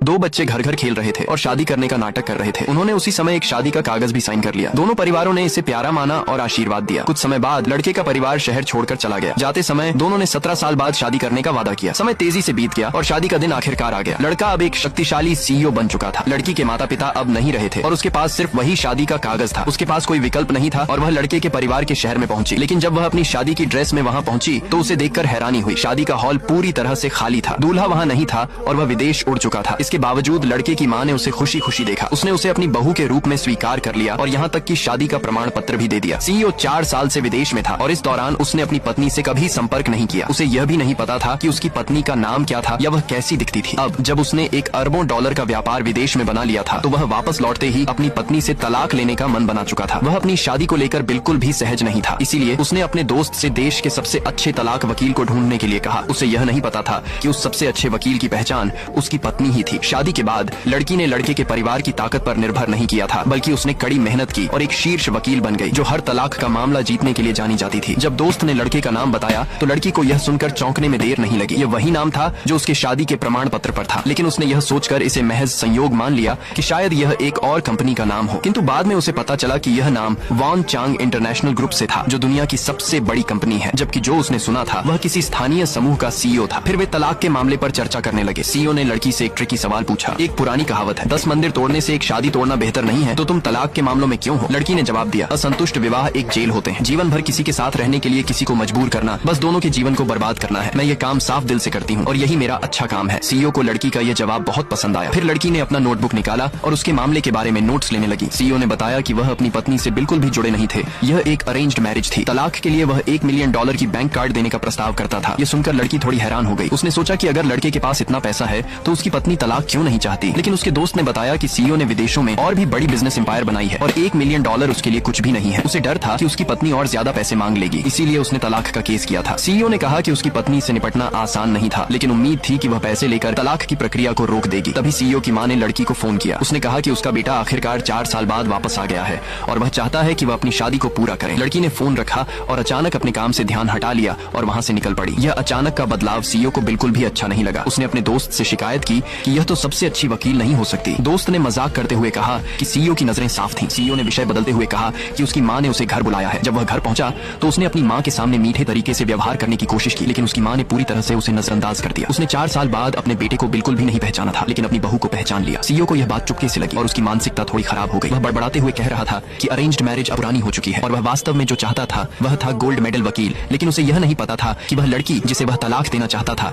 दो बच्चे घर घर खेल रहे थे और शादी करने का नाटक कर रहे थे। उन्होंने उसी समय एक शादी का कागज भी साइन कर लिया। दोनों परिवारों ने इसे प्यारा माना और आशीर्वाद दिया। कुछ समय बाद लड़के का परिवार शहर छोड़कर चला गया। जाते समय दोनों ने 17 साल बाद शादी करने का वादा किया। समय तेजी से बीत गया और शादी का दिन आखिरकार आ गया। लड़का अब एक शक्तिशाली सीईओ बन चुका था। लड़की के माता पिता अब नहीं रहे थे और उसके पास सिर्फ वही शादी का कागज था। उसके पास कोई विकल्प नहीं था और वह लड़के के परिवार के शहर में पहुंची। लेकिन जब वह अपनी शादी की ड्रेस में वहाँ पहुंची तो उसे देखकर हैरानी हुई। शादी का हॉल पूरी तरह से खाली था। दूल्हा वहाँ नहीं था और वह विदेश उड़ चुका था। इसके बावजूद लड़के की माँ ने उसे खुशी खुशी देखा। उसने उसे अपनी बहू के रूप में स्वीकार कर लिया और यहाँ तक कि शादी का प्रमाण पत्र भी दे दिया। सीईओ 4 साल से विदेश में था और इस दौरान उसने अपनी पत्नी से कभी संपर्क नहीं किया। उसे यह भी नहीं पता था कि उसकी पत्नी का नाम क्या था या वह कैसी दिखती थी। अब जब उसने एक अरबों डॉलर का व्यापार विदेश में बना लिया था तो वह वापस लौटते ही अपनी पत्नी से तलाक लेने का मन बना चुका था। वह अपनी शादी को लेकर बिल्कुल भी सहज नहीं था। इसीलिए उसने अपने दोस्त से देश के सबसे अच्छे तलाक वकील को ढूंढने के लिए कहा। उसे यह नहीं पता था कि उस सबसे अच्छे वकील की पहचान उसकी पत्नी ही थी। शादी के बाद लड़की ने लड़के के परिवार की ताकत पर निर्भर नहीं किया था, बल्कि उसने कड़ी मेहनत की और एक शीर्ष वकील बन गई जो हर तलाक का मामला जीतने के लिए जानी जाती थी। जब दोस्त ने लड़के का नाम बताया तो लड़की को यह सुनकर चौंकने में देर नहीं लगी। यह वही नाम था जो उसके शादी के प्रमाण पत्र पर था। लेकिन उसने यह सोचकर इसे महज संयोग मान लिया कि शायद यह एक और कंपनी का नाम हो। किंतु बाद में उसे पता चला कि यह नाम वॉन चांग इंटरनेशनल ग्रुप से था, जो दुनिया की सबसे बड़ी कंपनी है। जबकि जो उसने सुना था वह किसी स्थानीय समूह का सीईओ था। फिर वे तलाक के मामले पर चर्चा करने लगे। सीईओ ने लड़की से एक ट्रिकी सवाल पूछा। एक पुरानी कहावत है, 10 मंदिर तोड़ने से एक शादी तोड़ना बेहतर नहीं है, तो तुम तलाक के मामलों में क्यों हो? लड़की ने जवाब दिया, असंतुष्ट विवाह एक जेल होते हैं। जीवन भर किसी के साथ रहने के लिए किसी को मजबूर करना बस दोनों के जीवन को बर्बाद करना है। मैं ये काम साफ दिल से करती हूँ और यही मेरा अच्छा काम है। सीईओ को लड़की का यह जवाब बहुत पसंद आया। फिर लड़की ने अपना नोटबुक निकाला और उसके मामले के बारे में नोट्स लेने लगी। सीईओ ने बताया कि वह अपनी पत्नी से बिल्कुल भी जुड़े नहीं थे। यह एक अरेंज्ड मैरिज थी। तलाक के लिए वह $1 मिलियन की बैंक कार्ड देने का प्रस्ताव करता था। ये सुनकर लड़की थोड़ी हैरान हो गई। उसने सोचा कि अगर लड़के के पास इतना पैसा है तो उसकी पत्नी तलाक क्यों नहीं चाहती। लेकिन उसके दोस्त ने बताया कि सीईओ ने विदेशों में और भी बड़ी बिजनेस एम्पायर बनाई है और $1 मिलियन उसके लिए कुछ भी नहीं है। उसे डर था कि उसकी पत्नी और ज्यादा पैसे मांग लेगी, इसीलिए उसने तलाक का केस किया था। सीईओ ने कहा कि उसकी पत्नी से निपटना आसान नहीं था, लेकिन उम्मीद थी कि वह पैसे लेकर तलाक की प्रक्रिया को रोक देगी। तभी सीईओ की मां ने लड़की को फोन किया। उसने कहा कि उसका बेटा आखिरकार 4 साल बाद वापस आ गया है और वह चाहता है कि वह अपनी शादी को पूरा करे। लड़की ने फोन रखा और अचानक अपने काम से ध्यान हटा लिया और वहाँ से निकल पड़ी। यह अचानक का बदलाव सीईओ को बिल्कुल भी अच्छा नहीं लगा। उसने अपने दोस्त से शिकायत की कि यह तो सबसे अच्छी वकील नहीं हो सकती। दोस्त ने मजाक करते हुए कहा कि सीईओ की नजरें साफ थीं। सीईओ ने विषय बदलते हुए कहा कि उसकी मां ने उसे घर बुलाया है। जब वह घर पहुंचा तो उसने अपनी मां के सामने मीठे तरीके से व्यवहार करने की कोशिश की, लेकिन उसकी मां ने पूरी तरह से उसे नजरअंदाज कर दिया। उसने 4 साल बाद अपने बेटे को बिल्कुल भी नहीं पहचाना था, लेकिन अपनी बहू को पहचान लिया। सीईओ को यह बात चुपके से लगी और उसकी मानसिकता थोड़ी खराब हो गई। वह बड़बड़ाते हुए कह रहा था कि अरेंज्ड मैरिज अब पुरानी हो चुकी है और वह वास्तव में जो चाहता था वह था गोल्ड मेडल वकील। लेकिन उसे यह नहीं पता था कि वह लड़की जिसे वह तलाक देना चाहता था